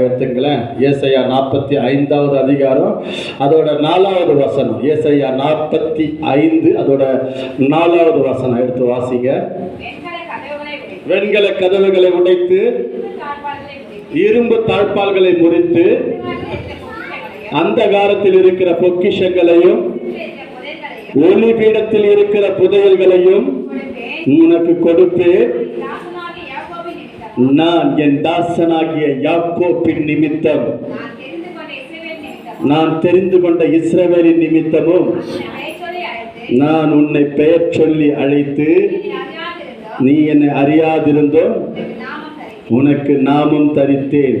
எடுத்துங்களேன். ஏசாயா 45வது அதிகாரம் அதோட 4வது வசனம். ஏசாயா 45 அதோட 4வது வசனம் எடுத்து வாசிங்க. வெண்கல கதவுகளை உடைத்து இரும்பு தாழ்பால்களை முறித்து அந்தகாரத்தில் இருக்கிற பொக்கிஷங்களையும் ஒளிபீடத்தில் இருக்கிற புதையல்களையும் உனக்கு கொடுப்பேன். நான் என் தாசனாகிய யாக்கோபின் நிமித்தம், நான் தெரிந்து கொண்ட இஸ்ரவேலின் நிமித்தமும் நான் உன்னை பெயர் சொல்லி அழைத்து நீ என்னை அறியாதிருந்தோம் உனக்கு நாமம் தரித்தேன்.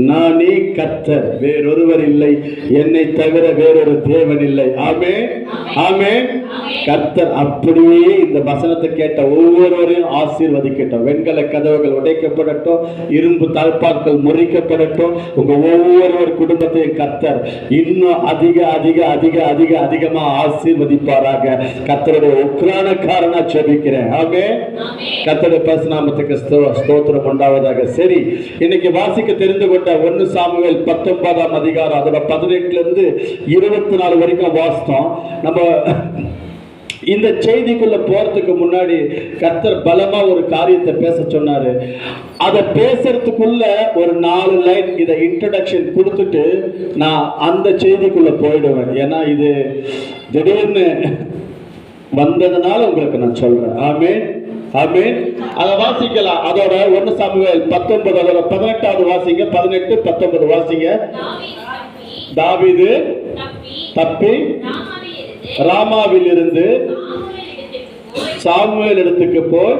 நானே கர்த்தர், வேறொருவர் இல்லை, என்னை தவிர வேறொரு தேவன் இல்லை. ஆமென், ஆமென். கர்த்தர் அப்படியே இந்த வசனத்தை கேட்ட ஒவ்வொருவரையும் ஆசீர்வதிக்கட்டும். வெண்கல கதவுகள் உடைக்கப்படட்டும், இரும்பு தாழ்பாக்கள் முறிக்கப்படட்டும். உங்க ஒவ்வொரு குடும்பத்தையும் கர்த்தர் இன்னும் அதிக அதிக அதிக அதிக அதிகமா ஆசீர்வதிப்பாராக. கர்த்தருடைய உக்ரானக்காரனா ஜெபிக்கிறேன். ஆமென். கர்த்தருடைய பரிசுநாமத்துக்கு ஸ்தோத்திரம் உண்டாவதாக. சரி, இன்னைக்கு வாசிக்க தெரிந்து கொண்ட 1 சாமுவேல் 19ஆம் அதிகாரம் அதோட 18ல இருந்து 24 வரைக்கும் வாசித்தோம். நம்ம இந்த செய்திக்குள்ள போறதுக்கு முன்னாடி கர்த்தர் பலமா ஒரு காரியத்தை பேச சொன்னாரு. அதை பேசுறதுக்குள்ள ஒரு 4 லைன் இதை இன்ட்ரோடக்ஷன் கொடுத்துட்டு நான் அந்த செய்திக்குள்ள போயிடுவேன். ஏன்னா இது திடீர்னு வந்ததுனால உங்களுக்கு நான் சொல்றேன். ஆமென், ஆமென். அதை வாசிக்கலாம். அதோட 1 சாமுவேல் 19 அதோட 18வது வாசிங்க. 18 19 வாசிங்க. தாவீது தப்பி ராமாவில் இருந்து சாமுவேல் இடத்துக்கு போய்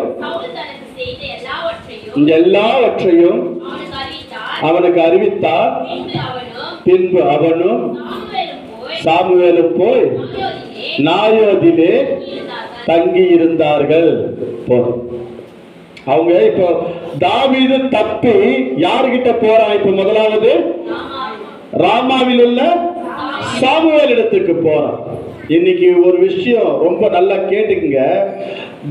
எல்லாவற்றையும் அவனுக்கு அறிவித்தார். பின்பு அவனும் சாமுவேலும் போய் நாயோதிலே தங்கி இருந்தார்கள். அவங்க இப்போ தாவீது தப்பி யார்கிட்ட போறான்? இப்ப முதலாவது ராமாவில் உள்ள சாமுவேல் இடத்துக்கு போறான். இன்னைக்கு ஒரு விஷயம் ரொம்ப நல்லா கேட்டுக்குங்க.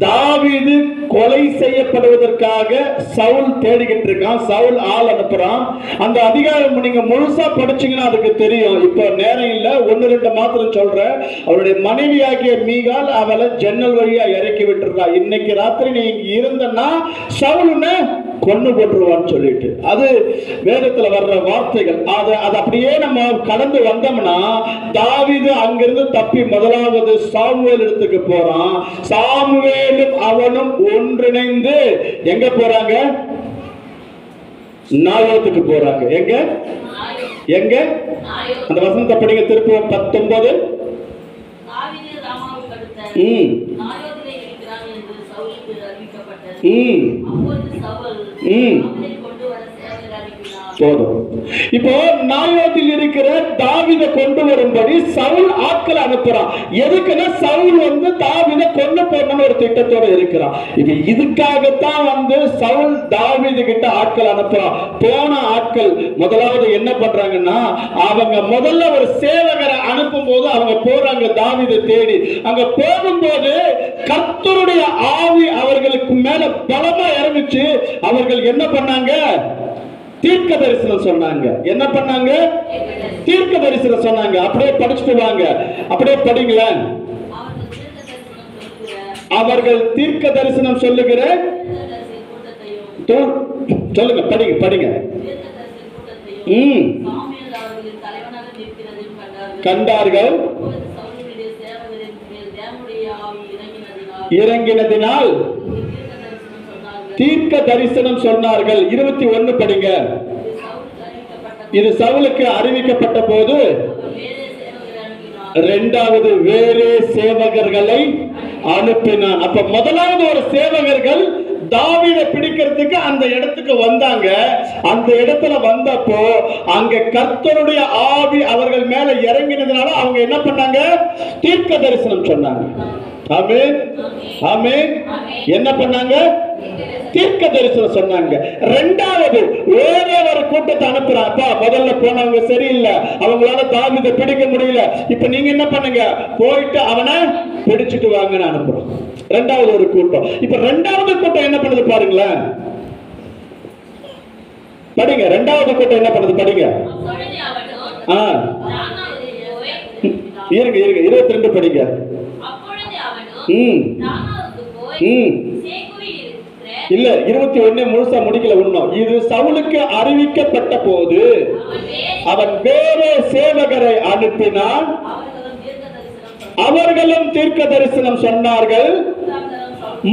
தாவீது கொலை செய்யப்படுவதற்காக சவுல் தேடிக்கிட்டு இருக்கான். சவுல் ஆள் அனுப்புறான். அந்த அதிகாரம் நீங்க முழுசா படிச்சீங்கன்னா அதுக்கு தெரியும். இப்ப நேரம் இல்ல, 1-2 மாத்திரம் சொல்றேன். அவருடைய மனைவியாகிய மீகால் அவளை ஜன்னல் வழியா இறக்கி விட்டுறா. இன்னைக்கு ராத்திரி நீ இருந்தன்னா சவுலுன்னு கொண்டு போட்டுருவான்னு சொல்லிட்டு, அது வேதத்துல வர்ற வார்த்தைகள். அது அப்படியே நம்ம கடந்து வந்தோம்னா தாவீது அங்கிருந்து தப்பி முதலாவது சாமுவேல் இடத்துக்கு போறான். சாமுவேலும் அவனும் ஒன்றிணைந்து எங்க போறாங்க? நாயோத்துக்கு போறாங்க. எங்க எங்க அந்த வசனத்தை படிங்க. திருப்பம் 19. இப்போ நாயோத்தில் இருக்கிற தாவீதை கொண்டு வரும்படி சவுல் ஆட்களை அனுப்புறான். எதுக்குன்னா சவுல் தாவீதை கொண்டு போடணும் ஒரு திட்டத்தோட இருக்கிறான். இப்ப இதுக்காகத்தான் சவுல் தாவீது கிட்ட ஆட்கள் அனுப்புறான். போன ஆட்கள் முதலாவது என்ன பண்றாங்கன்னா, அவங்க முதல்ல ஒரு சேவகரை அனுப்பும் போது அவங்க போறாங்க தாவீதை தேடி. அங்க போகும்போது கர்த்தருடைய ஆவி அவர்களுக்கு மேல பலமா இறங்குச்சு. அவர்கள் என்ன பண்ணாங்க? தீர்க்க தரிசனம் சொன்னாங்க. என்ன பண்ணாங்க? தீர்க்க தரிசனம் சொன்னாங்க. அப்படியே படிச்சுட்டு வாங்க, அப்படியே படிங்களேன். அவர்கள் தீர்க்க தரிசனம் சொல்லுகிற சொல்லுங்க, படிங்க படிங்க. கண்டார்கள். இறங்கினதினால் தீர்க்க தரிசனம் சொன்னார்கள். 21 படிங்க. இது சவுலுக்கு அறிவிக்கப்பட்ட போது இரண்டாவது வேறே சேவகர்களை அனுப்பினான். அப்ப முதலாவது ஒரு சேவகர்கள் தாவீதை பிடிக்கிறதுக்கு அந்த இடத்துக்கு வந்தாங்க. அந்த இடத்துல வந்தப்போ அங்க கர்த்தருடைய ஆவி அவர்கள் மேல இறங்கினதுனால அவங்க என்ன பண்ணாங்க? தீர்க்க தரிசனம் சொன்னாங்க. ஆமென், ஆமென். என்ன பண்ணாங்க? தீர்க்க தரிசனம் சொன்னாங்க. இரண்டாவது வேற ஒரு கூட்டத்தை அனுப்புறாப்பா. முதல்ல போனவங்க சரியில்லை, அவங்களால தாவீதை பிடிக்க முடியல. இப்ப நீங்க என்ன பண்ணுங்க? போயிட்டு அவனை பிடிச்சிட்டு வாங்கன்னு அனுப்புறோம். இரண்டாவது ஒரு கூட்டம். இப்ப இரண்டாவது கூட்டம் என்ன பண்ணுது பாருங்களேன். படிங்க. 2வது கூட்டம் என்ன பண்ணுது படிங்க. இருங்க 22 படிங்க. இல்ல 21 முழுசா முடிக்கல இன்னும். இது சவுலுக்கு அறிவிக்கப்பட்ட போது அவன் வேறே சேவகரை அனுப்பினான், அவர்களும் தீர்க்க தரிசனம் சொன்னார்கள்.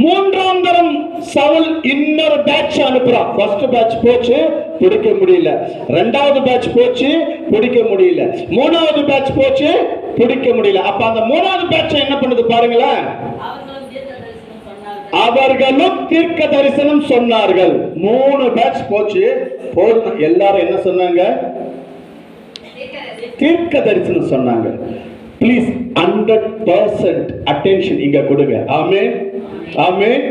3ஆம் தரம் சவுல் இன்னொரு பேட்ச் அனுப்புறான். ஃபர்ஸ்ட் பேட்ச் போச்சு, பிடிக்க முடியல. 2வது பேட்ச் போச்சு, பிடிக்க முடியல. 3வது பேட்ச் போச்சு, பிடிக்க முடியல. அப்ப அந்த 3வது பேட்ச் என்ன பண்ணுது பாருங்களேன். அவர்களும் தீர்க்க தரிசனம் சொன்னார்கள். 3 பேட்ச் போச்சு, போதும். எல்லாரும் என்ன சொன்னாங்க? தீர்க்க தரிசனம் சொன்னாங்க. ப்ளீஸ் 100% அட்டென்ஷன் இங்க கொடுங்க. ஆமென், ஆமென்.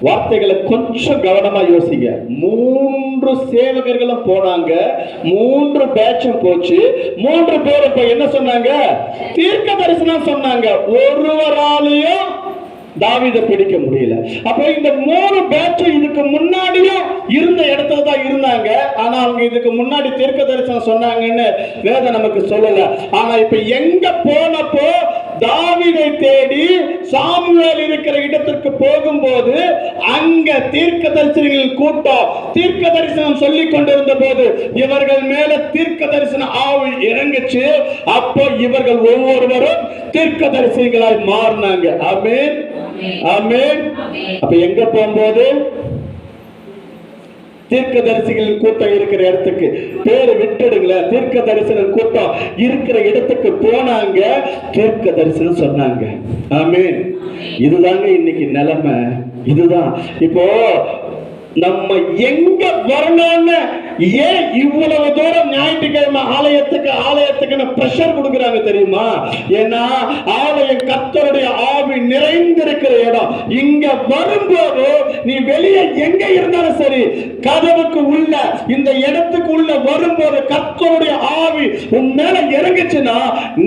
வார்த்தைகளை கொஞ்சம் கவனமா யோசிங்க. 3 சேவகர்களும் போனாங்க, 3 பேட்சும் போச்சு. 3 பேர் இப்ப என்ன சொன்னாங்க? தீர்க்க தரிசனம் சொன்னாங்க. ஒருவராலையும் தாவீதை பிடிக்க முடியல. அப்ப இந்த 3 பேட்ச் இதுக்கு முன்னாடியே இருந்த இடத்துல தான் இருந்தாங்க. ஆனா அவங்க இதுக்கு முன்னாடி தீர்க்க தரிசனம் சொன்னாங்கன்னு வேதம் நமக்கு சொல்லல. ஆனா இப்ப எங்க போனப்போ தாவீதை தேடி சாமுவேல் இருக்கிற இடத்திற்கு போகும்போது அங்க தீர்க்க தரிசனிகள் கூட்டம் தீர்க்க தரிசனம் சொல்லிக் கொண்டிருந்த போது இவர்கள் மேல தீர்க்க தரிசன ஆவி இறங்குச்சு. அப்போ இவர்கள் ஒவ்வொருவரும் தீர்க்க தரிசனிகளாய் மாறினாங்க. ஆமென், ஆமென். அப்ப எங்க போகும்போது தீர்க்க தரிசிகளின் கூட்டம் இருக்கிற இடத்துக்கு பேரு விட்டுடுங்களேன். தீர்க்க தரிசன கூட்டம் இருக்கிற இடத்துக்கு போனாங்க, தீர்க்க தரிசனம் சொன்னாங்க. ஆமென். இதுதாங்க இன்னைக்கு நிலைமை. இதுதான் இப்போ நம்ம எங்க வரணும்னு ஏன் இவ்வளவு தூரம் ஞாயிற்றுக்கிழமை ஆலயத்துக்கு பிரஷர் கொடுக்குறாங்க தெரியுமா? ஏன்னா ஆலயம் கர்த்தருடைய ஆவி நிறைந்திருக்கிற இடம். இங்க வரும்போது நீ வெளியே எங்க இருந்தாலும் சரி, கதவுக்கு உள்ள இந்த இடத்துக்கு உள்ள வரும்போது கர்த்தருடைய ஆவி உன் மேல இறங்குச்சுன்னா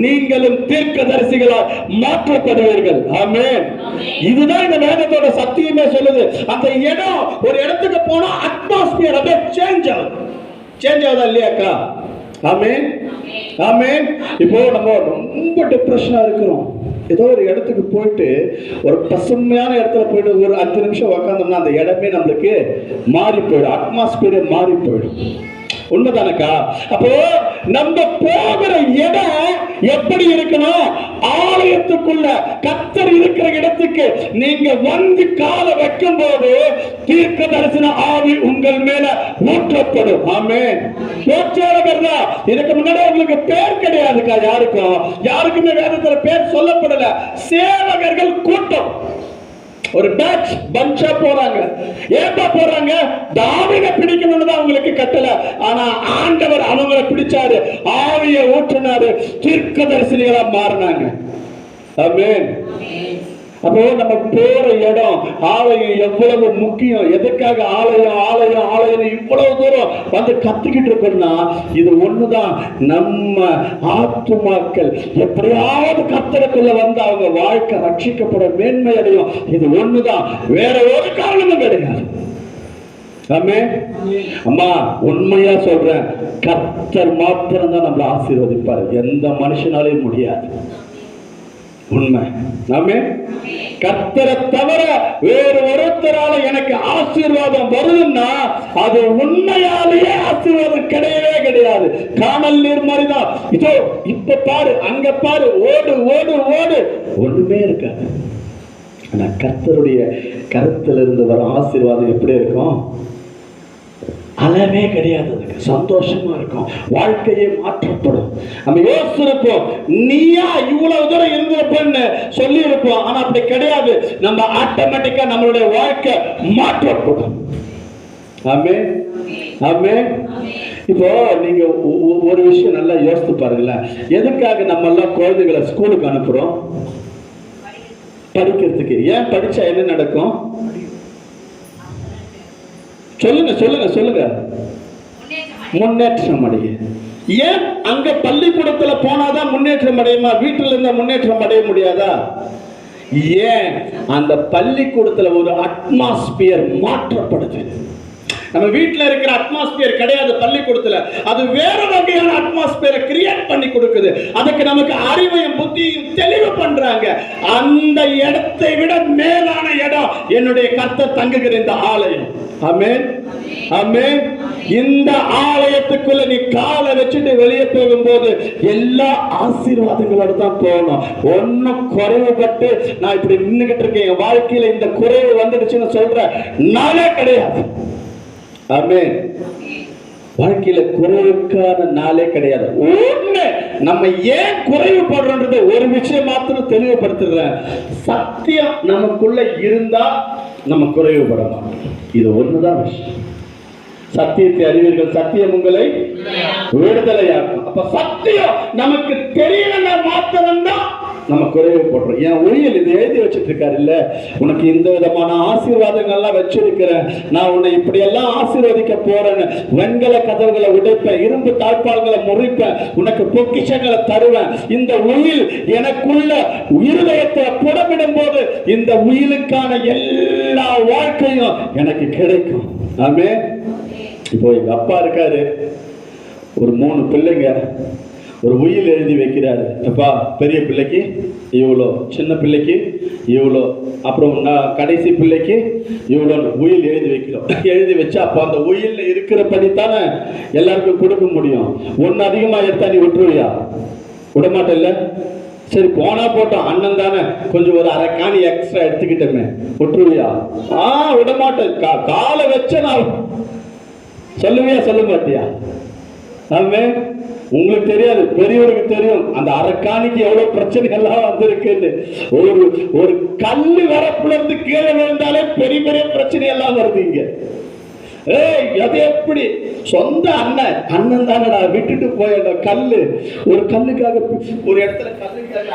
நீங்களும் தீர்க்கதரிசிகளால் மாற்றப்படுவீர்கள். ஆமென். இதுதான் இந்த வேதத்தோட சத்தியமே சொல்லுது. அந்த இடம் ஒரு இடத்துக்கு போனா அட்மாஸ்பியர் அப்படியே சேஞ்ச் ஆகுதா இல்லையாக்கா? ஆமென், ஆமென். இப்போ நம்ம ரொம்ப டிப்ரெஷனா இருக்கிறோம். ஏதோ ஒரு இடத்துக்கு போயிட்டு ஒரு பசுமையான இடத்துல போயிட்டு ஒரு 5 நிமிஷம் உட்காந்தோம்னா அந்த இடமே நம்மளுக்கு மாறி போயிடும், அட்மாஸ்பியரே மாறி போயிடும். உண்மைதானக்கா? அப்போ நம்ம போகிற இடம் எப்படி இருக்கணும்? ஆலயத்துக்குள்ள கர்த்தர் இருக்கிற இடத்துக்கு நீங்க வந்து கால வைக்கும் போது தீர்க்க தரிசன ஆவி உங்கள் மேல ஊற்றப்படும். ஆமென். போச்சேரகர்தா இதுக்கு முன்னாடி உங்களுக்கு பேர் கிடையாதுக்கா. யாருக்குமே வேதத்துல பேர் சொல்லப்படல. சேவகர்கள் கூட்டம் ஒரு பேட்ச் பஞ்சா போறாங்க. ஏப்பா போறாங்க? தாவீதை பிடிக்கணும்னு தான் அவங்களுக்கு கட்டளை. ஆனா ஆண்டவர் அவங்களை பிடிச்சாரு, ஆவியை ஊற்றினாரு, தீர்க்கதரிசிகளா மாறினாங்க. ஆமென். அப்போ நம்ம போற இடம் ஆலயம் எவ்வளவு முக்கியம். எதுக்காக ஆலயம் இவ்வளவு தூரம் வந்து கத்துக்கிட்டு இருக்கோம்னா இது ஒண்ணுதான். நம்ம ஆத்துமாக்கள் எப்படியாவது கர்த்தருக்குள்ள வந்து அவங்க வாழ்க்கை ரட்சிக்கப்பட மேன்மை அடையும். இது ஒண்ணுதான், வேற ஒரு காரணமும் கிடையாது. ஆமென். அம்மா உண்மையா சொல்றேன், கர்த்தர் மாத்திரம் தான் நம்மளை ஆசீர்வதிப்பாரு, எந்த மனுஷனாலையும் முடியாது. உண்மை. ஆமென். கர்த்தரை தவிர வேறு ஒருத்தரால எனக்கு ஆசீர்வாதம் வருதுன்னா அது உண்மையாலேயே ஆசீர்வாதம் கிடையவே கிடையாது. காணல் நீர் மாதிரிதான். இதோ இப்ப பாரு, அங்க பாரு, ஓடு ஓடு ஓடு, ஒண்ணுமே இருக்காது. ஆனா கர்த்தருடைய கருத்திலிருந்து வர ஆசீர்வாதம் எப்படி இருக்கும்? அளவே கிடையாது. அதுக்கு சந்தோஷமா இருக்கும், வாழ்க்கையே மாற்றப்படும். நம்ம யோசிச்சிருப்போம், நீயா இவ்வளவு தூரம் இருந்திருப்பேன்னு சொல்லி இருப்போம். ஆனா அப்படி கிடையாது. நம்ம ஆட்டோமேட்டிக்கா நம்மளுடைய வாழ்க்கை மாற்றப்படும். ஆமென், ஆமென். இப்போ நீங்க ஒரு விஷயம் நல்லா யோசித்து பாருங்களேன். எதுக்காக நம்ம எல்லாம் குழந்தைகளை ஸ்கூலுக்கு அனுப்புறோம்? படிக்கிறதுக்கு. ஏன் படிச்சா என்ன நடக்கும்? சொல்லுங்க சொல்லுங்க சொல்லுங்க. முன்னேற்றம் அடைய. ஏன் அங்க பள்ளிக்கூடத்துல போனாதான் முன்னேற்றம் அடையுமா? வீட்டில இருந்தா முன்னேற்றம் அடைய முடியாதா? ஏன் அந்த பள்ளிக்கூடத்துல ஒரு அட்மாஸ்பியர் மாற்றப்படுது. நம்ம வீட்டில் இருக்கிற அட்மாஸ்பியர் கிடையாது பள்ளிக்கூடத்துல. அது வேற வகையான அட்மாஸ்பியரை கிரியேட் பண்ணி கொடுக்குது. அதுக்கு நமக்கு அறிவையும் புத்தியும் தெளிவு பண்றாங்க. அந்த இடத்தை விட மேலான இடம் என்னுடைய கர்த்தர் தங்குகிற இந்த ஆலயம். ஆமென், ஆமென். இந்த ஆலயத்துக்குள்ள நீ காலை வச்சுட்டு வெளியே போகும்போது எல்லா ஆசீர்வாதங்களோட தான் போகணும். ஒன்னும் குறைவுபட்டு நான் இப்படி நின்னுகிட்டு இருக்கேன், என் வாழ்க்கையில இந்த குறைவு வந்துடுச்சுன்னு சொல்ற நாளே கிடையாது. ஆமென். வாழ்க்கையில குறைவுக்கான நாளே கிடையாது. ஒண்ணு நம்ம ஏன் குறைவுபடுறோன்றது ஒரு விஷயம் மாத்திரம் தெளிவுபடுத்துறேன். சத்தியம் நமக்குள்ள இருந்தா நம்ம குறைவுபட மாட்டோம். இது ஒண்ணுதான் விஷயம். சத்தியத்தை அறிவீர்கள், சத்தியம் உங்களை விடுதலையாக்கும். அப்ப சத்தியம் நமக்கு தெரியல மாத்திரம்தான் நம்ம குறைவுபடுறோம். என் ஊழியர் இதை எழுதி வச்சுட்டு இருக்காரு இல்ல, உனக்கு இந்த விதமான ஆசீர்வாதங்கள்லாம் வச்சிருக்கிறேன், நான் உன்னை இப்படி எல்லாம் ஆசீர்வதிக்க போறேன்னு. வெண்கல கதவுகளை உடைப்பேன், இரும்பு தாழ்பால்களை முறிப்பேன், உனக்கு பொக்கிஷங்களை தருவேன். இந்த உயில் எனக்குள்ள இருதயத்தை புடமிடும் போது இந்த உயிலுக்கான எல்லா வாழ்க்கையும் எனக்கு கிடைக்கும். ஆமே. இப்போ எங்க அப்பா இருக்காரு, ஒரு 3 பிள்ளைங்க, ஒரு உயில் எழுதி வைக்கிறாரு. அப்பா பெரிய பிள்ளைக்கு இவ்வளோ, சின்ன பிள்ளைக்கு இவ்வளோ, அப்புறம் கடைசி பிள்ளைக்கு இவ்வளோ உயில் எழுதி வைக்கிறோம். எழுதி வச்சா அப்போ அந்த உயில்ல இருக்கிறபடி தானே எல்லாருக்கும் கொடுக்க முடியும். ஒன்று அதிகமாக எடுத்தா நீ விட்டுருவியா? விடமாட்டேல்ல. சரி போனா போட்டோம், அண்ணன் தானே, கொஞ்சம் ஒரு அரை காணி எக்ஸ்ட்ரா எடுத்துக்கிட்டோமே, விட்டுருவியா? விடமாட்டேன். காலை வச்ச நான் சொல்லுவியா, சொல்ல மாட்டியா? ஆமே. உங்களுக்கு தெரியாது, பெரியவருக்கு தெரியும் அந்த அரக்காணிக்கு எவ்வளவு பிரச்சனைகள்லாம் வந்திருக்குன்னு. ஒரு கல்லு வரப்புல இருந்து கீழே விழுந்தாலே பெரிய பெரிய பிரச்சனை எல்லாம் வருது இங்க. அது எப்படி? சொந்த அண்ணன் தானடா விட்டுட்டு போயிட கல்லு, ஒரு கல்லுக்காக ஒரு இடத்துல கல்லுக்காக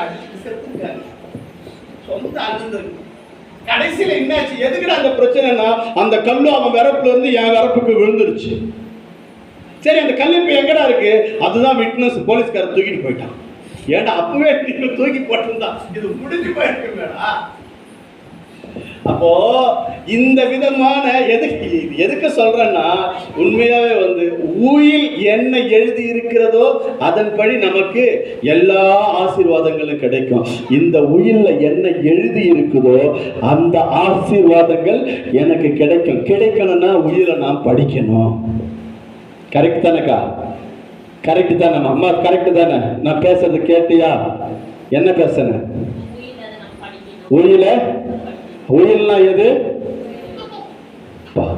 சொந்த அண்ணன். கடைசியில என்னாச்சு? எதுக்குடா அந்த பிரச்சனைனா, அந்த கல்லு அவன் வரப்புல இருந்து என் வரப்புக்கு விழுந்துருச்சு. சரி அந்த கல்லு இப்ப எங்கடா இருக்கு? அதுதான் விட்னஸ், போலீஸ்காரர் தூக்கிட்டு போயிட்டான். ஏன்டா அப்பவே நீங்க தூக்கி போட்டிருந்தா இது முடிஞ்சு போயிருக்குமேடா. அப்போ இந்த விதமான எதுக்கு சொல்றேன்னா, உண்மையாவே உயில் என்ன எழுதி இருக்கிறதோ அதன்படி நமக்கு எல்லா ஆசீர்வாதங்களும் கிடைக்கும். இந்த உயில்ல என்ன எழுதி இருக்குதோ அந்த ஆசீர்வாதங்கள் எனக்கு கிடைக்கணும்னா உயிரை நான் படிக்கணும். கரெக்ட் தானேக்கா? கரெக்ட் தானே அம்மா? கரெக்ட் தானே? நான் பேசுறது கேட்டியா? என்ன பேசுறேன்? உயில்னா எது?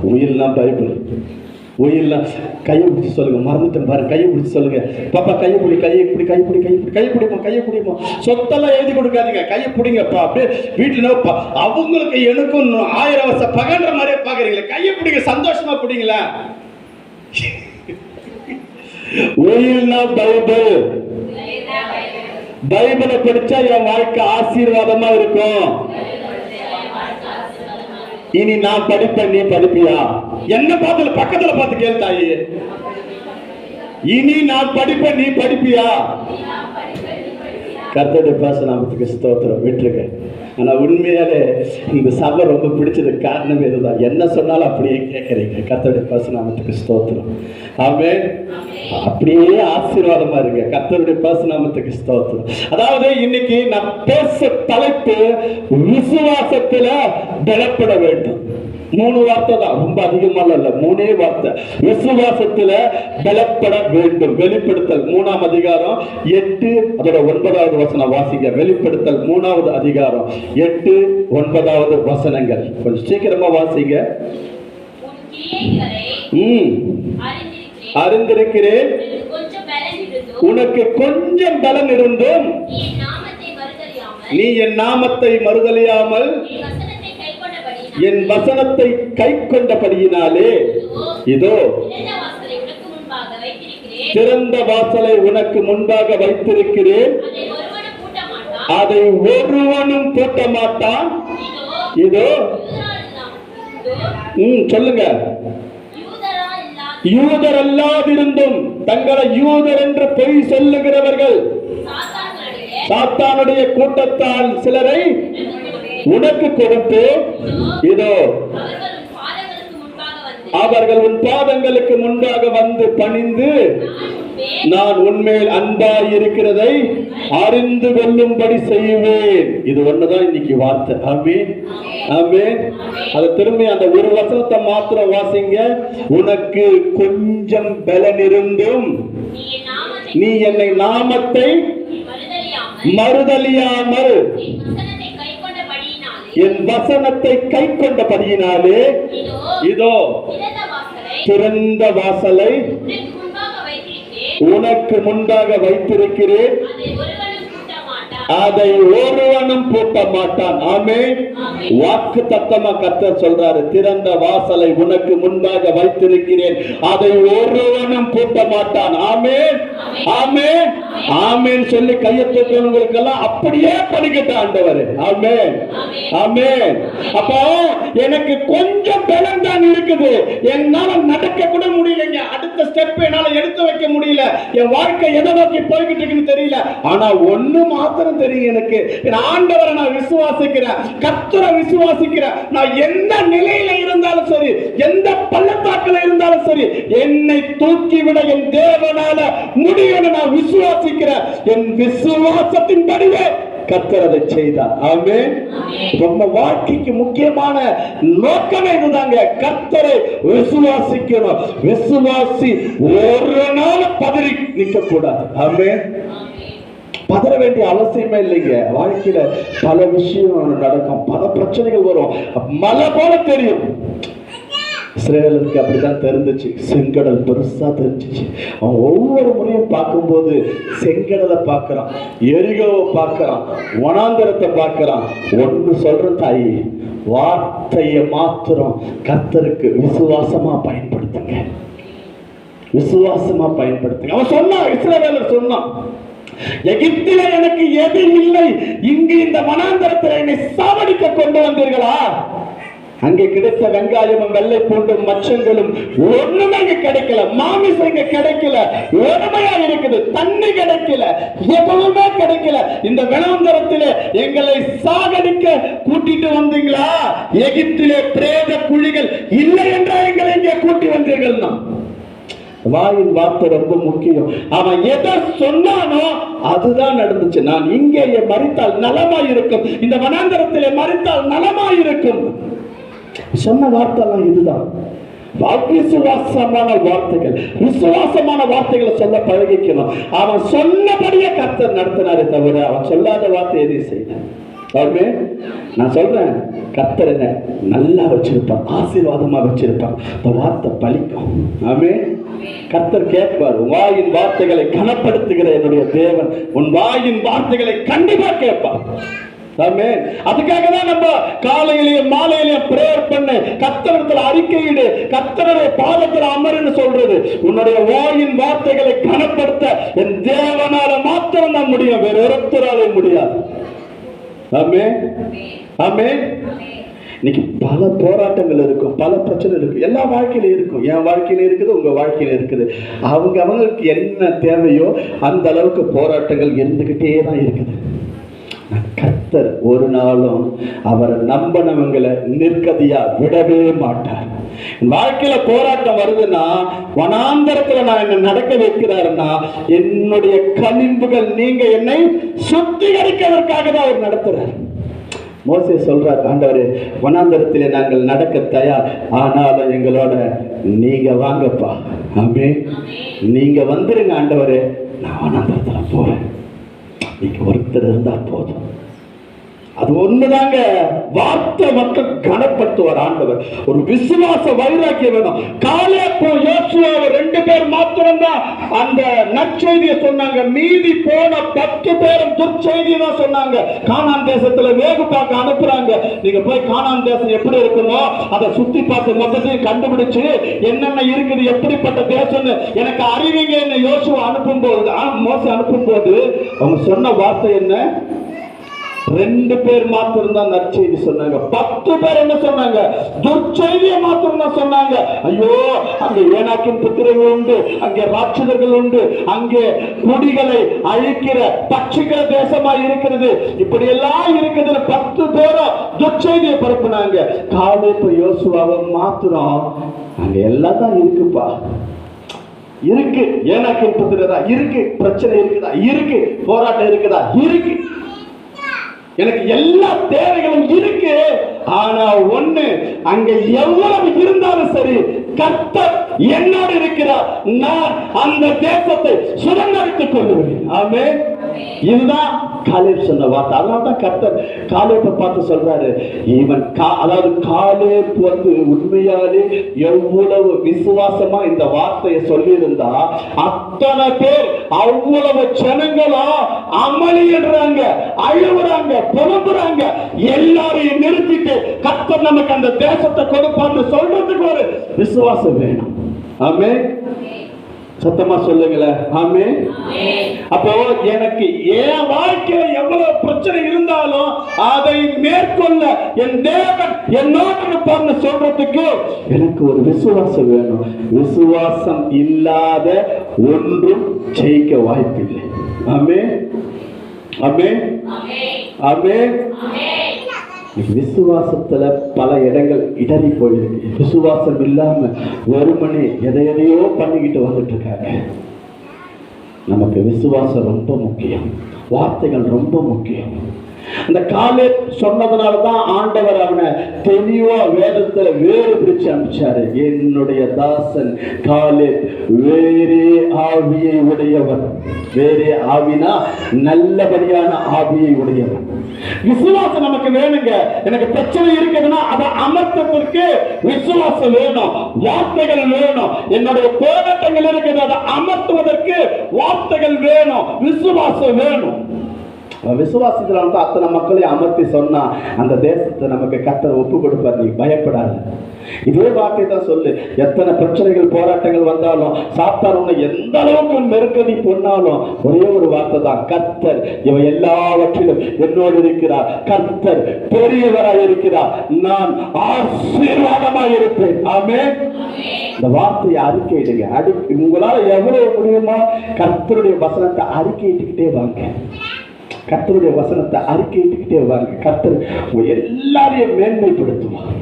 உயில்னா பைபிள். உயில்னா கையை பிடிச்சி சொல்லுங்க, மறந்துட்டேன் பாரு, கையை பிடிச்சி சொல்லுங்க. பாப்பா கையை பிடி, கையை பிடி, கையை பிடி, கையை பிடிப்போம், கையை பிடிப்போம். சொத்தெல்லாம் எழுதி கொடுக்காதீங்க, கையை பிடிங்கப்பா. அப்படியே வீட்டுல அவங்களுக்கு எனக்கும் 1000 வருஷம் பகன்ற மாதிரியே பாக்குறீங்களா? கையை பிடிங்க, சந்தோஷமா பிடிங்களா? உயில்னா பைபிள். பைபிளை படிச்சா என் வாழ்க்கை ஆசீர்வாதமா இருக்கும். இனி நான் படிப்பேன், நீ படிப்பியா? என்ன பார்த்து பக்கத்துல பார்த்து கேள்தாயி. இனி நான் படிப்பேன், நீ படிப்பியா? கர்த்தருடைய நாமத்துக்கு ஸ்தோத்திரம். விட்டுருங்க. ஆனா உண்மையாலே இந்த சபை ரொம்ப பிடிச்சது காரணம் இதுதான். என்ன சொன்னாலும் அப்படியே கேட்கறீங்க. கர்த்தருடைய நாமத்துக்கு ஸ்தோத்திரம். ஆமென். அப்படியே ஆசீர்வாதமா இருங்க. கர்த்தருடைய நாமத்துக்கு ஸ்தோத்திரம். அதாவது இன்னைக்கு நான் பேச தலைப்பு விசுவாசத்துல பலப்பட வேண்டும். 3 வார்த்தை தான், ரொம்ப அதிகமா இல்ல, 3 வார்த்தை. விசுவாசத்துல பலப்பட வேண்டும். வெளிப்படுத்தல் 3ஆம் அதிகாரம் 8 அதோட 9வது வசனம் வாசிங்க. வெளிப்படுத்தல் 3வது அதிகாரம் 8, 9வது வசனங்கள் கொஞ்சம் சீக்கிரமா வாசிங்க. அறிந்திருக்கிறேன் உனக்கு கொஞ்சம் பலன் இருந்தும் நீ என் நாமத்தை மறுதலியாமல் என் வசனத்தை கை கொண்டபடியினாலே இதோ திறந்த வாசலை உனக்கு முன்பாக வைத்திருக்கிறேன், அதை ஒருவனும் பூட்ட மாட்டான். இதோ சொல்லுங்க. யூதர் அல்லாதிருந்தும் தங்களை யூதர் என்று பொய் சொல்லுகிறவர்கள் சாத்தானுடைய கூட்டத்தால் சிலரை உனக்கு கொடுத்து இதோ அவர்கள் உன் பாதங்களுக்கு முன்பாக வந்து பணிந்து நான் உன்மேல் அன்பாய் இருக்கிறதை அறிந்து கொள்ளும்படி செய்வேன். இது ஒண்ணுதான் இன்னைக்கு வார்த்தை. ஆமென், ஆமென். அதை திரும்பி அந்த ஒரு வசனத்தை மாத்திரம் வாசிங்க. உனக்கு கொஞ்சம் பலன் இருந்தும் நீ என்னை நாமத்தை மறுதலியாமல் என் வசனத்தை கை கொண்டபடியினாலே இதோ திறந்த வாசலை உனக்கு முன்பாக வைத்திருக்கிறேன், அதை ஒருவனும் பூட்ட மாட்டான். ஆமென். வாக்கு தத்தமா கர்த்தர் சொல்றாரு, திறந்த வாசலை உனக்கு முன்பாக வைத்திருக்கிறேன், அதை ஒருவனும் பூட்ட மாட்டான். ஆமென், ஆமென், ஆமென் சொல்லி கையை தூக்குறவங்களுக்கு எல்லாம் அப்படியே படிக்கட்ட ஆண்டவர். ஆமென், ஆமென். அப்போ எனக்கு கொஞ்சம் பலம் தான் இருக்குது, என்னால நடக்க கூட முடியலைங்க, அடுத்த ஸ்டெப் என்னால எடுத்து வைக்க முடியல, என் வாழ்க்கை எதை நோக்கி போய்கிட்டு இருக்குன்னு தெரியல. ஆனா ஒண்ணு மாத்திரம் தெரியும், எனக்கு ஆண்டவரை நான் விசுவாசிக்கிறேன், கர்த்தரை விசுவாசிக்கிறேன். நான் எந்த நிலையில இருந்தாலும் சரி, எந்த பள்ளத்தாக்கில் இருந்தாலும் சரி, என்னை தூக்கிவிட என் தேவனால முடியும் நான் விசுவாசிக்கிறேன். என் விசுவாசத்தின் படிவே கர்த்தர் அதை செய்தார். ஆமென். நம்ம வாழ்க்கைக்கு முக்கியமான நோக்கமே இதுதாங்க, கர்த்தரை விசுவாசிக்கணும். விசுவாசி ஒரு நாள் பதறி நிற்க கூடாது. ஆமென். பதற வேண்டிய அவசியமே இல்லைங்க. வாழ்க்கையில பல விஷயம் நடக்கும், பல பிரச்சனைகள் வரும், மலை போல தெரியும். இஸ்ரவேலுக்கு அப்படிதான் தெரிஞ்சிச்சு, செங்கடல் பெருசா தெரிஞ்சிச்சு. அவன் ஒவ்வொரு முறையும் பார்க்கும்போது செங்கடலை பார்க்கறான், எரிகோவை பார்க்கறான், வனாந்தரத்தை பார்க்கறான். ஒன்று சொல்ற தாயி, வார்த்தையை மாத்திரம் கர்த்தருக்கு விசுவாசமா பயன்படுத்துங்க, விசுவாசமா பயன்படுத்துங்க. அவன் சொன்னான், இஸ்ரவேலர் சொன்னான், எகிப்தில எனக்கு எது இல்லை, இங்கு இந்த வனாந்தரத்தில் என்னை சாவடிக்க கொண்டு வந்தீர்களா? அங்கே கிடைத்த வெங்காயமும் வெள்ளை பூண்டும் மச்சங்களும் ஒண்ணுமே இங்க கிடைக்கல, மாமிசம் இங்க கிடைக்கல, ஒருமையா இருக்குது, தண்ணி கிடைக்கல, எதுவுமே கிடைக்கல. இந்த வனாந்தரத்திலே எங்களை சாகடிக்க கூட்டிட்டு வந்தீங்களா? எகிப்திலே பிரேத குழிகள் இல்லை என்றா எங்களை இங்கே கூட்டி வந்தீர்கள். வாயின் வார்த்தை ரொம்ப முக்கியம். அவன் எதை சொன்னானோ அதுதான் நடந்துச்சு. நான் இங்கே மரித்தால் நலமாய் இருக்கும், இந்த வனாந்தரத்திலே மரித்தால் நலமாய் இருக்கும். சொன்ன வார்த்தை எல்லாம் இதுதான். விசுவாசமான வார்த்தைகள், விசுவாசமான வார்த்தைகளை சொல்ல பழகிக்கணும். அவன் சொன்னபடியே கர்த்தர் நடத்தினாரே தவிர அவன் சொல்லாத வார்த்தை எதையும் செய்யல. நான் சொல்றேன், கர்த்தர் என்ன நல்லா வச்சிருப்பான், ஆசீர்வாதமா வச்சிருப்பான், இந்த வார்த்தை பலிக்கும். ஆமென். கர்த்தர் கேட்பார், வாயின் வார்த்தைகளை கனப்படுத்துகிற என்னுடைய தேவன் உன் வாயின் வார்த்தைகளை கண்டிப்பா கேட்பார். ஆமென். அதுக்காக தான் நம்ம காலையிலேயும் மாலையிலேயும் பிரேயர் பண்ண, கர்த்தரிடத்தில் அறிக்கையிடு, கர்த்தருடைய பாதத்தில் அமருன்னு சொல்றது. உன்னுடைய வாயின் வார்த்தைகளை கனப்படுத்த என் தேவனால மாத்திரம் தான் முடியும், வேற ஒருத்தராலே முடியாது. ஆமென், ஆமென். இன்னைக்கு பல போராட்டங்கள் இருக்கும், பல பிரச்சனை இருக்கு, எல்லா வாழ்க்கையில இருக்கும். என் வாழ்க்கையில இருக்குது, உங்க வாழ்க்கையில இருக்குது. அவங்களுக்கு என்ன தேவையோ அந்த அளவுக்கு போராட்டங்கள் இருந்துகிட்டே தான் இருக்குது. கர்த்தர் ஒரு நாளும் அவரை நம்பினவங்களை நிற்கதியா விடவே மாட்டார். வாழ்க்கையில போராட்டம் வருதுன்னா, வனாந்தரத்துல நான் என்ன நடக்க வைக்கிறாருன்னா, என்னுடைய களிம்புகள் நீங்க என்னை சுத்திகரிக்கிறதற்காக தான் அவர் நடத்துறார். மோசே சொல்றார், ஆண்டவரே வனாந்தரத்திலே நாங்கள் நடக்க தயார், ஆனாலும் எங்களோட நீங்க வாங்கப்பா. ஆமென். நீங்க வந்துருங்க ஆண்டவரே, நான் வனாந்தரத்துல போறேன், நீங்க ஒருத்தர் இருந்தா போதும். அது ஒண்ணுதாங்க வார்த்தை மக்கள் கனப்படுத்துவார் ஆண்டவர். ஒரு விசுவாச வைராக்கியம் வேணும். காலேபும் யோசுவாவும் 2 பேர் மாத்திரம் தான் அந்த நற்செய்தியை சொன்னாங்க. மீதி போன 10 பேரும் துர்ச்செய்தியை தான் சொன்னாங்க. கானான் தேசத்துல வேகு பார்க்க அனுப்புறாங்க. நீங்க போய் கானான் தேசம் எப்படி இருக்குமோ அதை சுத்தி பார்த்து மொத்தத்தையும் கண்டுபிடிச்சு என்னென்ன இருக்குது, எப்படிப்பட்ட தேசம்னு எனக்கு அறிவிங்க என்ன யோசுவா அனுப்பும் போது, மோசே அனுப்பும் போது அவங்க சொன்ன வார்த்தை என்ன? 2 பேர் மாத்திரம் தான் நற்செய்தி சொன்னாங்க. 10 பேர் என்ன சொன்னாங்க? துர்ச்செய்தியை மாத்திரம் தான் சொன்னாங்க. ஐயோ, அங்கே ஏனாக்கின் புத்திரர்கள் உண்டு, அங்கே ராட்சதர்கள் உண்டு, அங்கே குடிகளை அழிக்கிற பட்சிக்கிற தேசமா இருக்கிறது, இப்படி எல்லாம் இருக்குது. 10 பேரும் துர்ச்செய்தியை பரப்புனாங்க. காலேபு யோசுவாவை மாத்திரம் அங்க எல்லாம் தான் இருக்குப்பா. இருக்கு, ஏனாக்கின் புத்திரரா இருக்கு, பிரச்சனை இருக்குதா இருக்கு, போராட்டம் இருக்குதா இருக்கு, எனக்கு எல்லா தேவைகளும் இருக்கு. ஆனா ஒண்ணு, அங்க எவ்வளவு இருந்தாலும் சரி, கர்த்தர் என்னோடு இருக்கிறார், நான் அந்த தேசத்தை சுதந்திரித்துக் கொள்வேன். ஆமென். இதுதான் காலேப் சொன்ன வார்த்தை. அதனால்தான் கர்த்தர் காலேப்பை பார்த்து சொல்றாரு, இவன் அதாவது காலேப் உண்மையாலே எவ்வளவு விசுவாசமா இந்த வார்த்தையை சொல்லி இருந்தா, அத்தனை பேர் அவ்வளவு ஜனங்களும் அமளிடுறாங்க, அழுவுறாங்க, புலம்புறாங்க. எல்லாரையும் நிறுத்திட்டு கர்த்தர் நமக்கு அந்த தேசத்தை கொடுப்பான்னு சொல்றதுக்கு ஒரு விசுவாசம் வேணும். ஆமென். சத்தமா சொல்லுங்களேன். ஆமென். அப்போ எனக்கு என் வாழ்க்கையில எவ்வளவு பிரச்சனை இருந்தாலும் அதை மேற்கொள்ள என் தேவன் என்னோடு இருப்பார்னு சொல்றதுக்கு எனக்கு ஒரு விசுவாசம் வேணும். விசுவாசம் இல்லாத ஒன்றும் ஜெயிக்க வாய்ப்பில்லை. ஆமென். ஆமென். ஆமென். விசுவாசத்துல பல இடங்கள் இடறி போயிருக்கு. விசுவாசம் இல்லாம வெறுமனே எதையோ பண்ணிக்கிட்டு வந்துட்டு இருக்காங்க. நமக்கு விசுவாசம் ரொம்ப முக்கியம், வார்த்தைகள் ரொம்ப முக்கியம். அந்த காலேப் சொன்னதுனாலதான் ஆண்டவர் அவனை தெளிவா வேதத்துல வேறு பிரிச்சு அனுப்பிச்சாரு. என்னுடைய தாசன் காலேப் வேறே ஆவியை உடையவன். வேறே ஆவினா நல்லபடியான ஆவியை உடையவன். விசுவாசம் நமக்கு வேணுங்க. எனக்கு பிரச்சனை இருக்குதுன்னா அதை அமர்த்ததற்கு விசுவாசம் வேணும், வார்த்தைகள் வேணும். என்னுடைய போராட்டங்கள் இருக்குது, அதை அமர்த்துவதற்கு வார்த்தைகள் வேணும், விசுவாசம் வேணும். விசுவாசத்துல வந்து அத்தனை மக்களையும் அமர்த்தி சொன்னா அந்த தேசத்தை நமக்கு கர்த்தர் ஒப்பு கொடுப்பார். நீ பயப்படாது. இதே வார்த்தை தான் சொல்லு. எத்தனை பிரச்சனைகள் போராட்டங்கள் வந்தாலும், சாத்தான் உன்னை எந்த அளவுக்கு நெருக்கடி பண்ணாலும் ஒரே ஒரு வார்த்தை தான், கர்த்தர் இவன் எல்லாவற்றிலும் என்னோடு இருக்கிறார், கர்த்தர் பெரியவராய் இருக்கிறார், நான் ஆசீர்வாதமாய் இருப்பேன். ஆமென். இந்த வார்த்தையை அறிக்கையிடுங்க. உங்களால எவ்வளவு முடியுமோ கர்த்தருடைய வசனத்தை அறிக்கையிட்டுக்கிட்டே வாங்க. கர்த்தருடைய வசனத்தை அறிக்கையிட்டுக்கிட்டே வாங்க. கர்த்தர் எல்லாரையும் மேன்மைப்படுத்துவார்.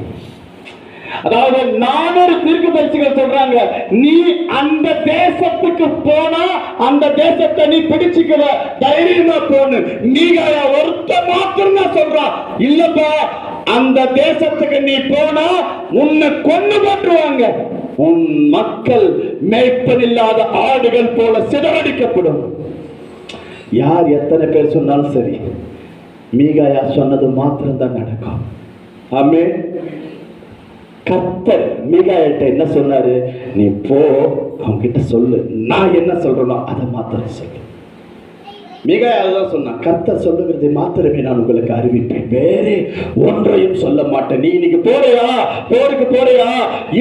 அதாவது 400 தீர்க்கதரிசிகள் சொல்றாங்க, நீ அந்த தேசத்துக்கு போனா அந்த தேசத்தை நீ பிடிச்சுக்கிற, தைரியமா போன்னு. மீகாயா ஒருத்த மாத்திரம் தான் சொல்றான், இல்லப்பா அந்த தேசத்துக்கு நீ போனா உன்னை கொன்னு போட்டுருவாங்க, உன் மக்கள் மேய்ப்பனில்லாத ஆடுகள் போல சிதறடிக்கப்படும். யார் எத்தனை பேர் சொன்னாலும் சரி, மீகாயா சொன்னது மாத்திரம் தான் நடக்கும். ஆமென். கர்த்தர் மீகாயிட்ட என்ன சொன்னாரு? நீ போ, அவங்க கிட்ட சொல்லு, நான் என்ன சொல்றேனோ அதை மாத்திரம் சொல்லு. மீகாயா அதுதான் சொன்னான், கர்த்தர் சொல்லுகிறதை மாத்திரமே நான் உங்களுக்கு அறிவிப்பேன், வேறே ஒன்றையும் சொல்ல மாட்டேன். நீ இன்னைக்கு போறியா, போருக்கு போறியா,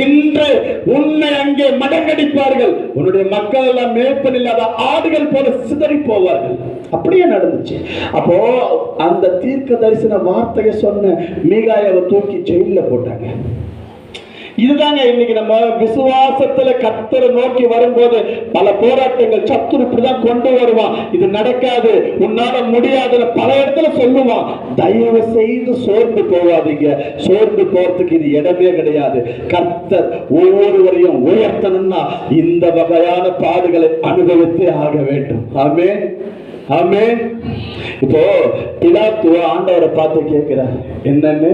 இன்று உன்னை அங்கே மடங்கடிப்பார்கள், உன்னுடைய மக்கள் எல்லாம் மேய்ப்பன் இல்லாத ஆடுகள் போல சிதறி போவார்கள். அப்படியே நடந்துச்சு. அப்போ அந்த தீர்க்க தரிசன வார்த்தையை சொன்ன மீகாயாவை தூக்கி ஜெயில போட்டாங்க. இதுதாங்க இன்னைக்கு நம்ம விசுவாசத்துல கர்த்தரை நோக்கி வரும்போது பல போராட்டங்கள் சத்துரு இப்படிதான் கொண்டு வருவான். இது நடக்காது, உன்னால முடியாதுன்னு பல இடத்துல சொல்லுவான். தயவு செய்து சோர்ந்து போவாதீங்க. சோர்ந்து போறதுக்கு இது இடமே கிடையாது. கர்த்தர் ஒவ்வொருவரையும் உயர்த்தணும்னா இந்த வகையான பாடுகளை அனுபவித்தே ஆக வேண்டும். ஆமென். ஆமென். இப்போ பிலாத்து ஆண்டவரை பார்த்து கேட்கிறார், என்னன்னு,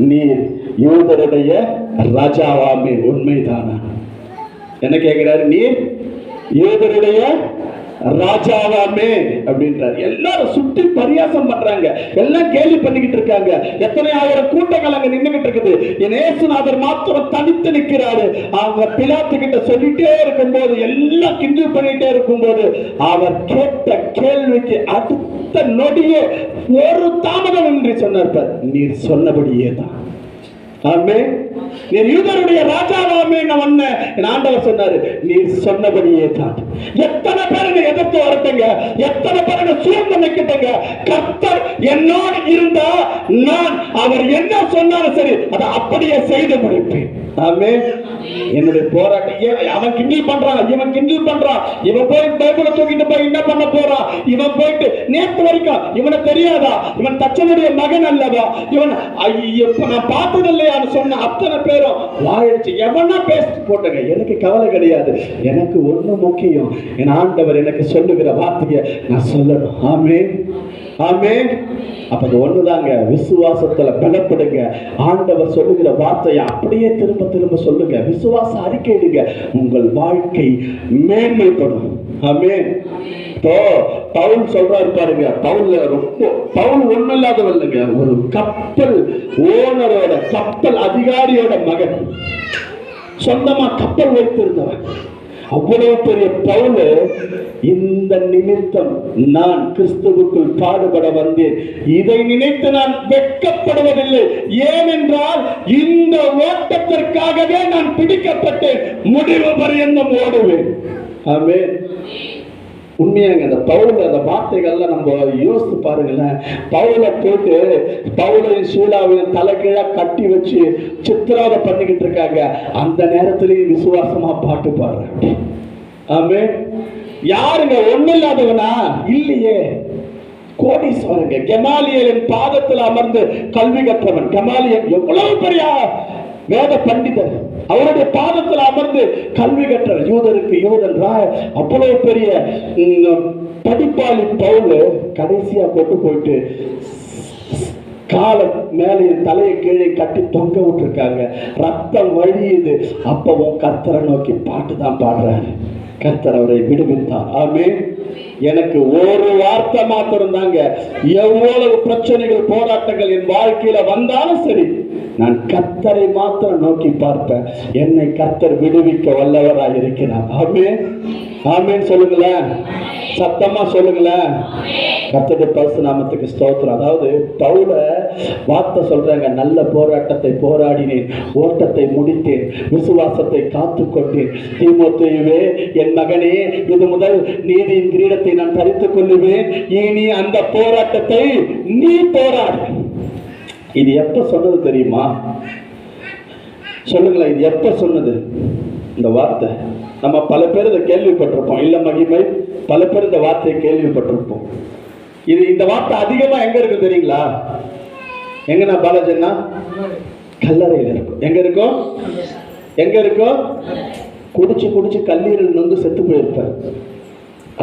நீர் யூதருடைய ராஜாவாமே, உண்மைதானா? என்ன கேட்கிறாரு? நீர் யூதருடைய ராஜாவாமே அப்படின்றார். எல்லாரும் சுற்றி பரியாசம் பண்றாங்க, எல்லாம் கேலி பண்ணிக்கிட்டு இருக்காங்க. எத்தனை ஆயிரம் கூட்டங்கள் அங்க நின்றுகிட்டு இருக்குது. என் இயேசுநாதர் மாத்திரம் தனித்து நிற்கிறாரு. அவங்க பிலாத்து கிட்ட சொல்லிட்டே இருக்கும்போது, எல்லாம் கிண்டல் பண்ணிட்டே இருக்கும்போது, அவர் கேட்ட கேள்விக்கு அடுத்த நொடியே ஒரு தாமதம் என்று சொன்னார், நீர் சொன்னபடியே தான். ஆமென். நீர் யூதருடைய ராஜாவாமே ஆண்டவர் சொன்னாரு, நீர் சொன்னபடியே தான். எத்தனை பேருங்க எதிர்த்து வரட்டங்க, எத்தனை பேருங்க சூழ்ந்து நிற்கட்டங்க, கர்த்தர் என்னோடு இருந்தா நான் அவர் என்ன சொன்னாலும் சரி அதை அப்படியே செய்து முடிப்பேன். ஆமென். என்னுடைய போராட்டம். அவன் கிண்டல் பண்றான், இவன் கிண்டல் பண்றான், இவன் போய் பைபிளை தூக்கிட்டு போய் என்ன பண்ண போறான், இவன் போயிட்டு நேற்று வரைக்கும் இவனை தெரியாதா, இவன் தச்சனுடைய மகன் அல்லவா, இவன் நான் பார்த்தது இல்லையான்னு சொன்ன அத்தனை பேரும் வாயிடுச்சு. எவனா பேசிட்டு போட்டுங்க, எனக்கு கவலை கிடையாது. எனக்கு ஒண்ணு முக்கியம், என் ஆண்டவர் எனக்கு சொல்லுகிற வார்த்தையை நான் சொல்லணும். ஆமென், ஆமென். அப்ப அது ஒண்ணுதாங்க, விசுவாசத்துல பலப்படுங்க. ஆண்டவர் சொல்லுகிற வார்த்தையை அப்படியே திரும்ப திரும்ப சொல்லுங்க, விசுவாச அறிக்கையிடுங்க, உங்கள் வாழ்க்கை மேன்மைப்படும். ஆமென். இப்போ பவுல் சொல்றாரு பாருங்க, பவுல் ஒண்ணு இல்லாதவன் இல்லைங்க, ஒரு கப்பல் ஓனரோட, கப்பல் அதிகாரியோட மகன், சொந்தமா கப்பல் வைத்திருந்தவன். அவ்வளவு பெரிய பவுல், இந்த நிமித்தம் நான் கிறிஸ்துவுக்குள் பாடுபட வந்தேன், இதை நினைத்து நான் வெட்கப்படுவதில்லை, ஏனென்றால் இந்த ஓட்டத்திற்காகவே நான் பிடிக்கப்பட்டேன், முடிவு பரியந்தம் ஓடுவேன். ஆமென். உண்மையாங்க அந்த பவுல் அந்த வார்த்தைகள்லாம் நம்ம யோசித்து பாருங்களேன். பவுலை போட்டு பவுலையும் சீலாவையும் தலைகீழா கட்டி வச்சு சித்திராவை பண்ணிக்கிட்டு இருக்காங்க. அந்த நேரத்திலேயும் விசுவாசமா பாட்டு பாடுறாங்க. ஆமென். யாருங்க, ஒண்ணு இல்லாதவனா? இல்லையே, கோடீஸ்வரங்க. கமாலியலின் பாதத்தில் அமர்ந்து கல்வி கற்றவன். கமாலியல் எவ்வளவு பெரிய வேத பண்டிதர், அவருடைய பாதத்தில் அமர்ந்து கல்வி கற்றவர், யூதருக்கு யூதன், அவ்வளவு பெரிய படிப்பாளி பவுல் கடைசியா கொண்டு போயிட்டு காலம் மேலே தலையை கீழே கட்டி தொங்க விட்டுருக்காங்க, ரத்தம் வழியுது. அப்பவும் கர்த்தரை நோக்கி பாட்டு தான் பாடுறாரு, கர்த்தர் அவரை விடுவித்தார். ஆமென். எனக்கு ஒரு வார்த்தை மாத்திரம் தாங்க, எவ்வளவு பிரச்சனைகள் போராட்டங்கள் என் வாழ்க்கையில வந்தாலும் சரி, நான் கர்த்தரை மாத்திரம் நோக்கி பார்ப்பேன், என்னை கர்த்தர் விடுவிக்க வல்லவராய் இருக்கிறார். ஆமென், ஆமென் சொல்லுங்களேன், சத்தமா சொல்லுங்களேன். கர்த்தருடைய பரிசுத்த நாமத்துக்கு ஸ்தோத்திரம். அதாவது பவுல வார்த்தை சொல்றாங்க, நல்ல போராட்டத்தை போராடினேன், ஓட்டத்தை முடித்தேன், விசுவாசத்தை காத்துக்கொண்டேன். தீமோத்தேயுவே என் மகனே, இது முதல் நீதியின் கிரீடத்தை நான் தரித்துக் கொள்ளுவேன், இனி அந்த போராட்டத்தை நீ போராடு. இது எப்ப சொன்னது தெரியுமா? சொல்லுங்களேன், இது எப்ப சொன்னது இந்த வார்த்தை? நம்ம பல பேர் இதை கேள்விப்பட்டிருப்போம், இல்ல மகிமை, பல பேர் இந்த வார்த்தையை கேள்விப்பட்டிருப்போம். இந்த வார்த்தை அதிகமா எங்க இருக்கு தெரியுங்களா? எங்கன்னா பாலாஜன்னா கல்லறையில் இருக்கும். எங்க இருக்கும்? எங்க இருக்கும்? குடிச்சு குடிச்சு கல்லீரல் நொந்து செத்து போயிருப்பார்,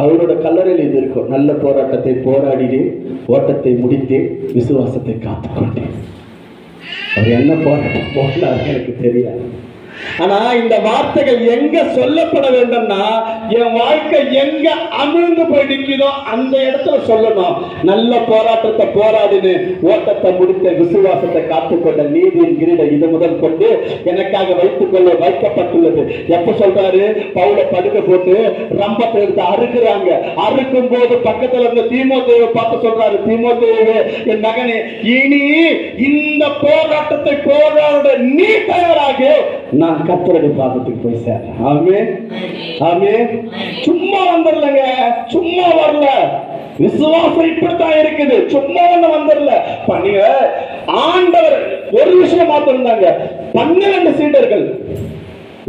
அவரோட கல்லறையில் இது இருக்கும். நல்ல போராட்டத்தை போராடினேன், ஓட்டத்தை முடித்தேன், விசுவாசத்தை காத்துக்கொண்டேன். அவர் என்ன போராட்டம் போனார் எனக்கு தெரியாது. ஆனா இந்த வார்த்தைகள் எங்க சொல்லப்பட வேண்டும்னா, என் வாழ்க்கை எங்க அமிழ்ந்து போய் நிற்கிறதோ அந்த இடத்துல சொல்லணும். நல்ல போராட்டத்தை போராடினு, ஓட்டத்தை முடித்த, விசுவாசத்தை காத்துக்கொண்ட, நீதியின் கிரீடம் இது முதல் கொண்டு எனக்காக வைக்கப்பட்டுள்ளது. எப்ப சொல்றாரு? பவுலை படுக்க போட்டு ரம்பத்தை எடுத்து அறுக்குறாங்க. அறுக்கும் போது பக்கத்துல இருந்த தீமோத்தேயுவை பார்த்து சொல்றாரு, தீமோத்தேயுவே என் மகனே, இனி இந்த போராட்டத்தை போராட நீ தயாராக, நான் கர்த்தருடைய பாதத்துக்கு போய் சேர. ஆமென், ஆமென். சும்மா வந்துடலங்க, சும்மா வரல. விசுவாசம் இப்படித்தான் இருக்குது, சும்மா வந்துடல. நீங்க ஆண்டவர் ஒரு விஷயம் மாத்திருந்தாங்க, 12 சீடர்கள்,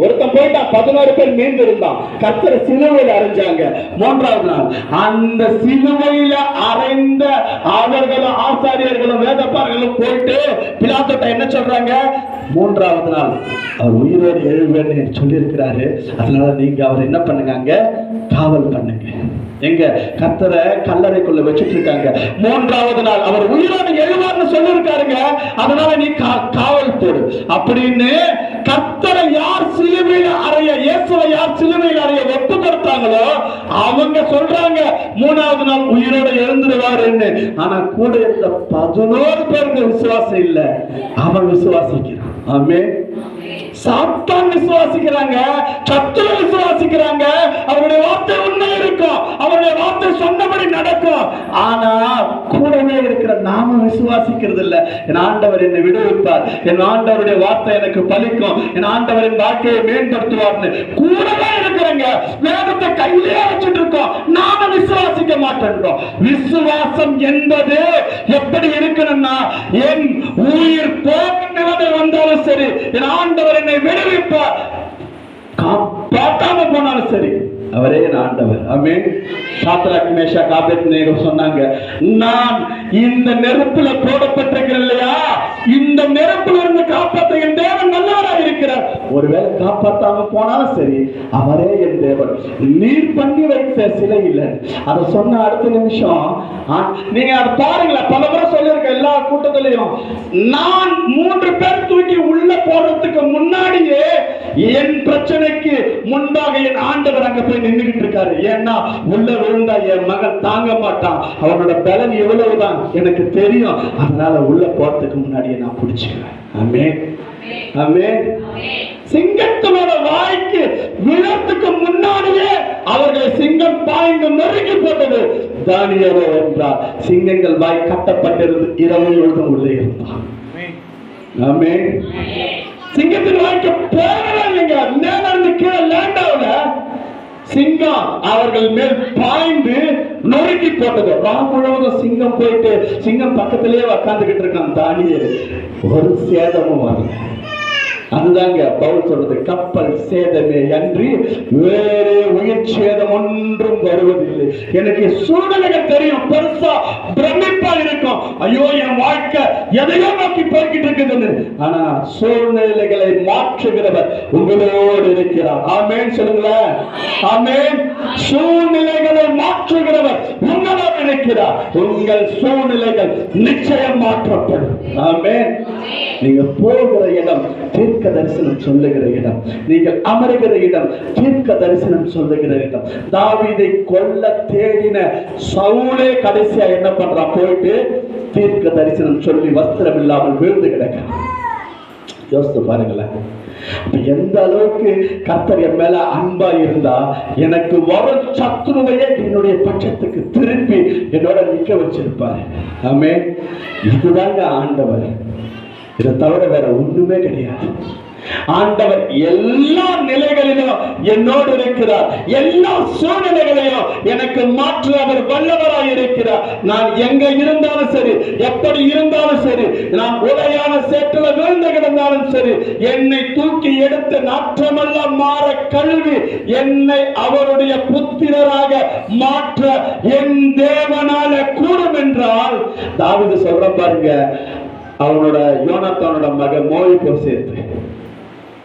ஒருத்தன் போயிட்டான், 11 பேர் மீண்டு இருந்தான். கர்த்தரை சிலுவையில் அறைஞ்சாங்க. 3வது நாள் அந்த சிலுவையில அறைந்த அவர்களும் ஆசாரியர்களும் வேதப்பாரர்களும் போயிட்டு பிலாத்துட்ட என்ன சொல்றாங்க? 3வது நாள் அவர் உயிரோடு எழுவேன்னு சொல்லி இருக்கிறாரு, அதனால நீங்க அவர் என்ன பண்ணுங்க, காவல் பண்ணுங்க. எங்க? கர்த்தரை கல்லறைக்குள்ள வச்சுட்டு இருக்காங்க. 3வது நாள் அவர் உயிரோடு எழுவார்னு சொல்லி இருக்காருங்க, அதனால நீ காவல் போடு அப்படின்னு கர்த்தரை யார் சிலுவையில் அறைய, இயேசுவை யார் சிலுவையில் அறைய ஒப்பு கொடுத்தாங்களோ அவங்க சொல்றாங்க 3வது நாள் உயிரோடு எழுந்துருவாருன்னு. ஆனா கூட இருந்த 11 பேருக்கு விசுவாசம் இல்ல, அவன் விசுவாசிக்கிறான். ஆமென். சாத்தான் விசுவாசிக்கிறாங்க, சத்துரு விசுவாசிக்கிறாங்க. அவருடைய வார்த்தை உண்மை இருக்கும், அவருடைய வார்த்தை சொன்னபடி நடக்கும். ஆனா கூடவே இருக்கிற நாம விசுவாசிக்கிறது இல்ல. என் ஆண்டவர் என்னை விடுவிப்பார், என் ஆண்டவருடைய வார்த்தை எனக்கு பலிக்கும், என் ஆண்டவரின் வாழ்க்கையை மேம்படுத்துவார்னு கூடவே இருக்கிறங்க. வேதத்தை கையிலே வச்சுட்டு இருக்கோம், நாம விசுவாசிக்க மாட்டோம். விசுவாசம் என்பது எப்படி இருக்கணும்னா, என் உயிர் போகும் நிலைமை வந்தாலும் சரி, என் ஆண்டவர் என்னை விடுவிப்பார், காப்பாத்தாம போனாலும் சரி, அவரே என் ஆண்டவர். ஆமென். சாத்ராக் மேஷாக் ஆபேத்நேகோ சொன்னாங்க, நான் இந்த நெருப்புல போடப்பட்டிருக்கிறேன் இல்லையா, இந்த நெருப்புல இருந்து காப்பாற்ற என் தேவன் நல்லவராக இருக்கிறார். ஒருவேளை காப்பாத்தாம போனாலும் சரி, அவரே என் தேவன். நீர் பண்ணி வைத்த சிலை இல்லை, அதை சொன்ன அடுத்த நிமிஷம் நீங்க அதை பாருங்களேன். பல முறை சொல்லியிருக்க எல்லா கூட்டத்திலையும், நான் 3 பேர் தூக்கி உள்ள போடுறதுக்கு முன்னாடியே என் பிரச்சனைக்கு முன்பாக என் ஆண்டவர் அங்க போய் நின்றுகிட்டு இருக்காரு. ஏன்னா உள்ள விழுந்தா என் மகன் தாங்க மாட்டான், அவனோட பலன் எவ்வளவுதான் எனக்கு தெரியும், அதனால உள்ள போறதுக்கு முன்னாடியே நான் பிடிச்சுக்குவேன். ஆமென், ஆமென். சிங்கத்தினோட வாய்க்கு விழத்துக்கு முன்னாடியே அவர்களை சிங்கம் பாய்ந்து நொறுக்கி போட்டது. தானியேலோ என்றார், சிங்கங்கள் வாய் கட்டப்பட்டிருந்து இரவு முழுதும் உள்ளே இருந்தான். ஆமென். சிங்கத்தின் வாய்க்கு போகவே இல்லைங்க, மேல இருந்து கீழே லேண்ட் ஆகல. சிங்கம் அவர்கள் மேல் பாய்ந்து நொறுக்கி போட்டது. ராம் முழுவதும் சிங்கம் போயிட்டு சிங்கம் பக்கத்திலேயே உட்கார்ந்துகிட்டு இருக்கான். தானியேல் ஒரு சேதமும் வரல. அதுதாங்க பவுல் சொல்றது, கப்பல் சேதமே அன்றி வேறு உயிர் சேதம் ஒன்றும் வருவதில்லை. எனக்கு சூழ்நிலைகள் தெரியும், பெருசா பிரமிப்பா இருக்கும், ஐயோ என் வாழ்க்கை எதையோ நோக்கி போய்கிட்டு இருக்குதுன்னு. ஆனா சூழ்நிலைகளை மாற்றுகிறவர் உங்களோடு இருக்கிறார். ஆமென் சொல்லுங்களேன். ஆமென். சூழ்நிலைகளை மாற்றுகிறவர் உங்களோடு இருக்கிறார். உங்கள் சூழ்நிலைகள் நிச்சயம் மாற்றப்படும். ஆமென். நீங்க போகிற இடம் தீர்க்க தரிசனம் சொல்லுகிற இடம், நீங்கள் அமருகிற இடம் தீர்க்க தரிசனம் சொல்லுகிற இடம். தாவீதை கொல்ல தேடின சவுலே கடைசியா என்ன பண்றான், போயிட்டு தீர்க்க தரிசனம் சொல்லி வஸ்திரம் இல்லாமல் விழுந்து கிடக்கிறான். யோசித்து பாருங்களேன், எந்த அளவுக்கு கர்த்தர் என் மேல அன்பா இருந்தா எனக்கு வரும் சத்துருவையே என்னுடைய பட்சத்துக்கு திருப்பி என்னோட நிக்க வச்சிருப்பாரு. ஆமென். இதுதாங்க ஆண்டவர், இதை தவிர வேற ஒண்ணுமே கிடையாது. ஆண்டவர் எல்லா நிலைகளிலும் என்னோடு இருக்கிறார். எல்லா சூழ்நிலைகளையும் எனக்கு மாற்ற அவர் வல்லவராய் இருக்கிறார். நான் எங்க இருந்தாலும் சரி, எப்படி இருந்தாலும் சரி, நான் உலையான சேற்றுல விழுந்து கிடந்தாலும் சரி, என்னை தூக்கி எடுத்து நாற்றமெல்லாம் மாற கழுவி என்னை அவருடைய புத்திரராக மாற்ற என் தேவனால கூடும் என்றால், தாவீது சொல்ற பாருங்க, அவனோட யோனாத்தானோட மகன் மோயிபோசேத்,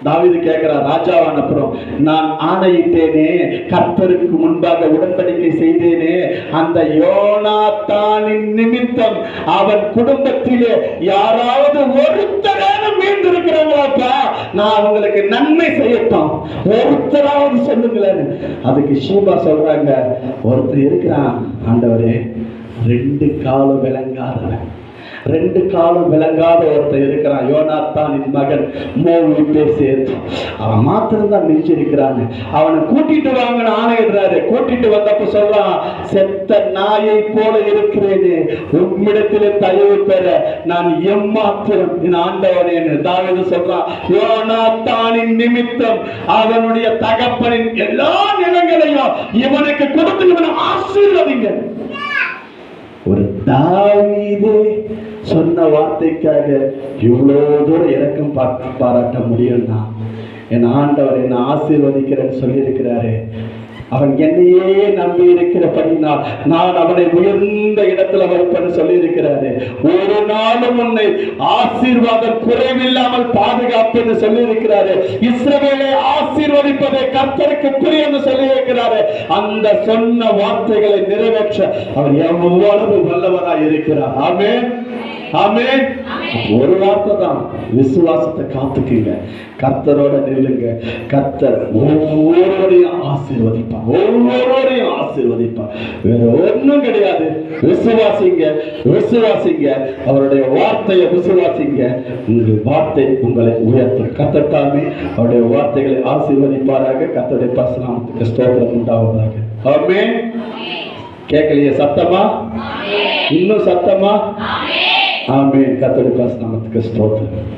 தாவீது கேட்கிறார், ராஜாவான அப்புறம் நான் ஆணையிட்டேனே, கர்த்தருக்கு முன்பாக உடன்படிக்கை செய்தேனே, அந்த யோனாத்தானின் நிமித்தம் அவன் குடும்பத்திலே யாராவது ஒருத்தராவது மீண்டிருக்கிறாங்களா, நான் அவங்களுக்கு நன்மை செய்யட்டும், ஒருத்தராவது சொல்லுங்களேன். அதுக்கு ஷீபா சொல்றாங்க, ஒருத்தர் இருக்கிறான் ஆண்டவரே, 2 காலம் விளங்காதவன், 2 காலம் விளங்காத ஒருத்தர் இருக்கிறான், யோனாத்தானின் மகன் மோயிபோசேத். அவன் மாத்திரம்தான் மிஞ்சிருக்கிறான், அவனை கூட்டிட்டு வாங்கன்னு ஆணையிடுறாரு. கூட்டிட்டு வந்தப்ப சொல்றான், செத்த நாயை போல இருக்கிறேனே, உம்மிடத்திலே தயவு பெற நான் எம்மாத்திரம் என் ஆண்டவனேன்னு தாவீது சொல்றான். யோனாத்தானின் நிமித்தம் அவனுடைய தகப்பனின் எல்லா நிலங்களையும் இவனுக்கு கொடுத்து இவனை ஆசீர்வதிங்க. ஒரு தாவீது சொன்ன வார்த்தைக்காக இவ்வளவு தூரம் இரக்கம் பாராட்ட முடியும்னா, என் ஆண்டவர் என்னை ஆசீர்வதிக்கிறேன்னு சொல்லி இருக்கிறாரு. அவன் என்னையே நம்பி இருக்கிறபடினால் நான் அவனை உயர்ந்த இடத்துல வைப்பேன்னு சொல்லி இருக்கிறாரு. ஒரு நாளும் உன்னை ஆசீர்வாதம் குறைவில்லாமல் பாதுகாப்புன்னு சொல்லி இருக்கிறாரு. இஸ்ரவேலை ஆசீர்வதிப்பதை கர்த்தருக்கு பிரியம்னு சொல்லி இருக்கிறாரு. அந்த சொன்ன வார்த்தைகளை நிறைவேற்ற அவர் எவ்வளவு வல்லவராய் இருக்கிறார். ஆமென், ஆமென். ஒரு வார்த்தை தான், விசுவாசத்தை காத்துக்குங்க, கர்த்தரோட நில்லுங்க, கர்த்தர் ஒவ்வொருவரையும் ஆசீர்வதிப்பார், ஒவ்வொருவரையும் ஆசீர்வதிப்பார். வேற ஒண்ணும் கிடையாது. விசுவாசிங்க, விசுவாசிங்க, அவருடைய வார்த்தையை விசுவாசிங்க, உங்கள் வார்த்தை உங்களை உயர்த்தும். கர்த்தர் தாமே அவருடைய வார்த்தைகளை ஆசீர்வதிப்பாராக. கர்த்தருடைய பரிசுத்தத்துக்கு ஸ்தோத்திரம் உண்டாவதாக. ஆமென். கேட்கலையே சத்தமா? இன்னும் சத்தமா? ஆமென். கர்த்தருடைய பரிசுத்தத்துக்கு ஸ்தோத்திரம்.